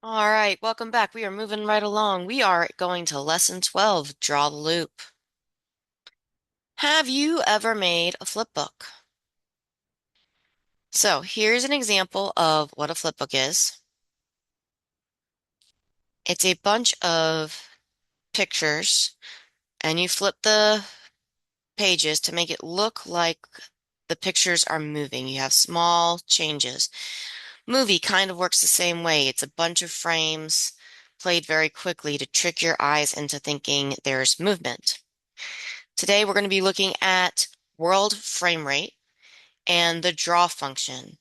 All right, welcome back. We are moving right along. We are going to lesson 12, draw the loop. Have you ever made a flip book? So here's an example of what a flip book is. It's a bunch of pictures, and you flip the pages to make it look like the pictures are moving. You have small changes. Movie kind of works the same way. It's a bunch of frames played very quickly to trick your eyes into thinking there's movement. Today we're going to be looking at world frame rate and the draw function.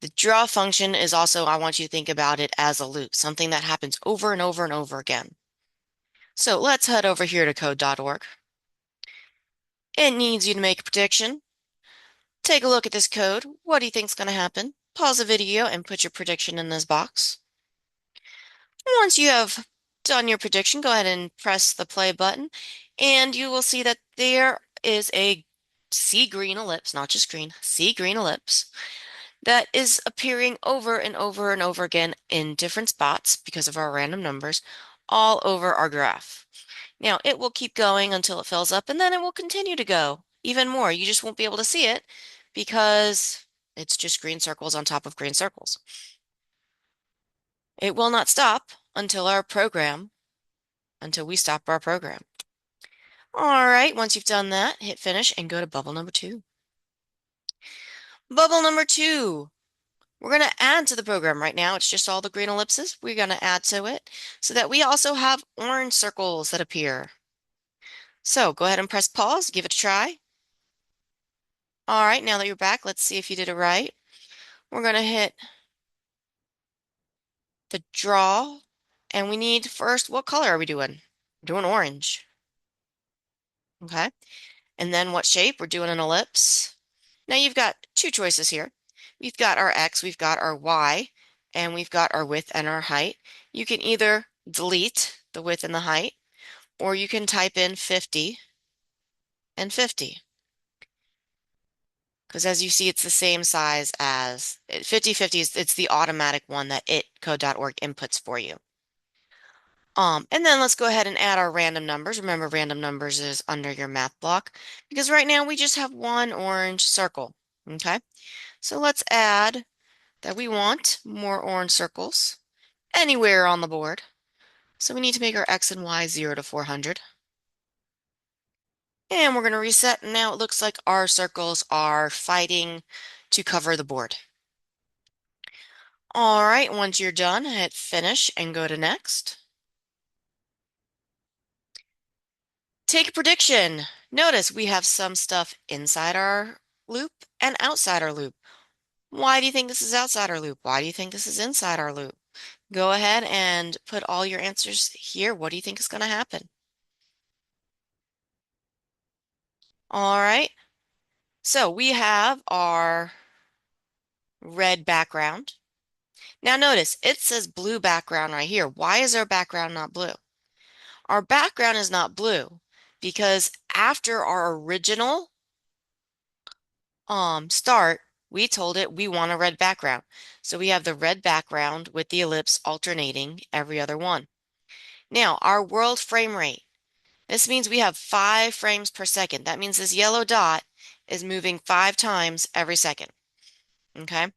The draw function is also, I want you to think about it as a loop, something that happens over and over and over again. So let's head over here to code.org. It needs you to make a prediction. Take a look at this code. What do you think is going to happen? Pause the video and put your prediction in this box. Once you have done your prediction, go ahead and press the play button, and you will see that there is a sea green ellipse, not just green, sea green ellipse that is appearing over and over and over again in different spots because of our random numbers all over our graph. Now, it will keep going until it fills up, and then it will continue to go even more. You just won't be able to see it because it's just green circles on top of green circles. It will not stop until we stop our program. All right, once you've done that, hit finish and go to bubble number 2. Bubble number 2. We're going to add to the program right now. It's just all the green ellipses. We're going to add to it so that we also have orange circles that appear. So go ahead and press pause, give it a try. All right, now that you're back, let's see if you did it right. We're going to hit the draw, and we need first, what color are we doing? We're doing orange. Okay. And then what shape? We're doing an ellipse. Now you've got two choices here. We've got our X, we've got our Y, and we've got our width and our height. You can either delete the width and the height, or you can type in 50 and 50. Because as you see, it's the same size as 50/50 it's the automatic one that code.org inputs for you. And then let's go ahead and add our random numbers. Remember, random numbers is under your math block because right now we just have one orange circle. Okay, so let's add that we want more orange circles anywhere on the board. So we need to make our X and Y 0 to 400. And we're going to reset. And now it looks like our circles are fighting to cover the board. All right, once you're done, hit finish and go to next. Take a prediction. Notice we have some stuff inside our loop and outside our loop. Why do you think this is outside our loop? Why do you think this is inside our loop? Go ahead and put all your answers here. What do you think is going to happen? All right. So we have our red background. Now notice it says blue background right here. Why is our background not blue? Our background is not blue because after our original start, we told it we want a red background. So we have the red background with the ellipse alternating every other one. Now, our world frame rate. This means we have 5 frames per second. That means this yellow dot is moving 5 times every second. Okay?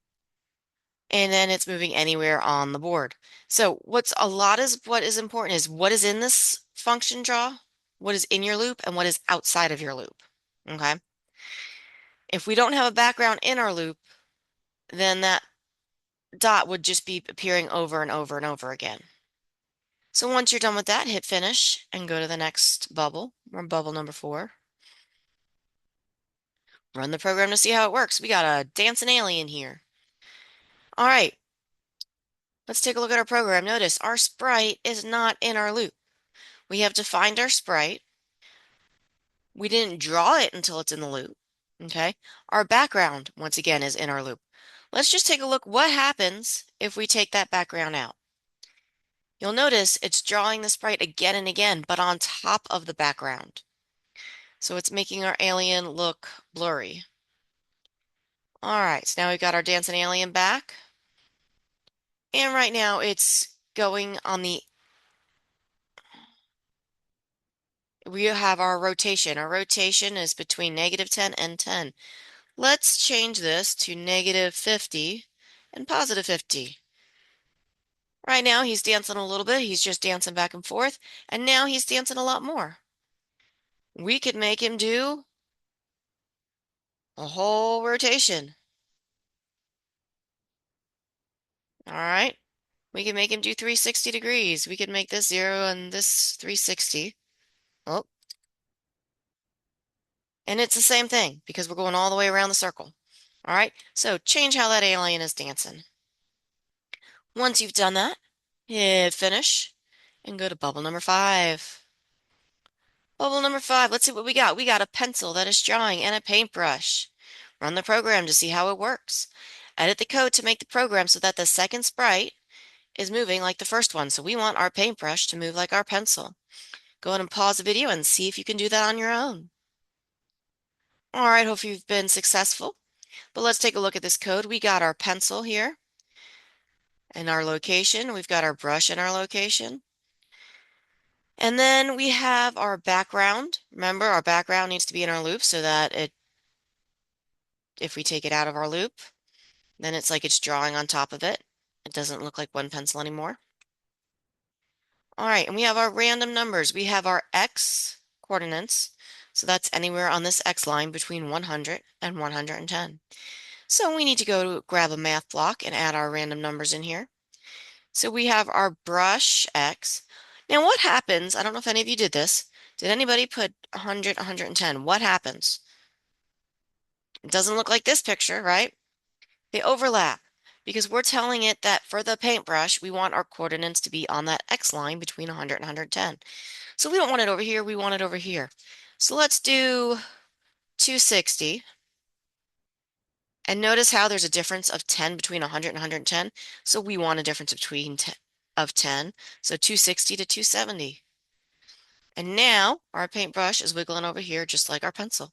And then it's moving anywhere on the board. So what is important is what is in this function draw, what is in your loop, and what is outside of your loop. Okay? If we don't have a background in our loop, then that dot would just be appearing over and over and over again. So once you're done with that, hit finish and go to the next bubble, or bubble number 4. Run the program to see how it works. We got a dancing alien here. All right, let's take a look at our program. Notice our sprite is not in our loop. We have to find our sprite. We didn't draw it until it's in the loop. Okay, our background, once again, is in our loop. Let's just take a look what happens if we take that background out. You'll notice it's drawing the sprite again and again, but on top of the background. So it's making our alien look blurry. All right, so now we've got our dancing alien back. And right now it's going on we have our rotation. Our rotation is between -10 and 10. Let's change this to -50 and +50. Right now he's dancing a little bit. He's just dancing back and forth. And now he's dancing a lot more. We could make him do a whole rotation. All right. We can make him do 360 degrees. We could make this 0 and this 360. Oh, and it's the same thing because we're going all the way around the circle. All right. So change how that alien is dancing. Once you've done that, hit finish and go to bubble number 5. Bubble number 5, let's see what we got. We got a pencil that is drawing and a paintbrush. Run the program to see how it works. Edit the code to make the program so that the second sprite is moving like the first one. So we want our paintbrush to move like our pencil. Go ahead and pause the video and see if you can do that on your own. All right, hope you've been successful. But let's take a look at this code. We got our pencil here in our location. We've got our brush in our location. And then we have our background. Remember, our background needs to be in our loop so that if we take it out of our loop, then it's like it's drawing on top of it. It doesn't look like one pencil anymore. All right, and we have our random numbers. We have our X coordinates. So that's anywhere on this X line between 100 and 110. So we need to go to grab a math block and add our random numbers in here. So we have our brush X. Now what happens, I don't know if any of you did this, did anybody put 100, 110? What happens? It doesn't look like this picture, right? They overlap because we're telling it that for the paintbrush, we want our coordinates to be on that X line between 100 and 110. So we don't want it over here, we want it over here. So let's do 260. And notice how there's a difference of 10 between 100 and 110. So we want a difference between of 10. So 260 to 270. And now our paintbrush is wiggling over here just like our pencil.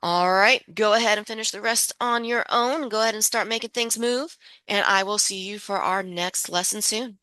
All right, go ahead and finish the rest on your own. Go ahead and start making things move, and I will see you for our next lesson soon.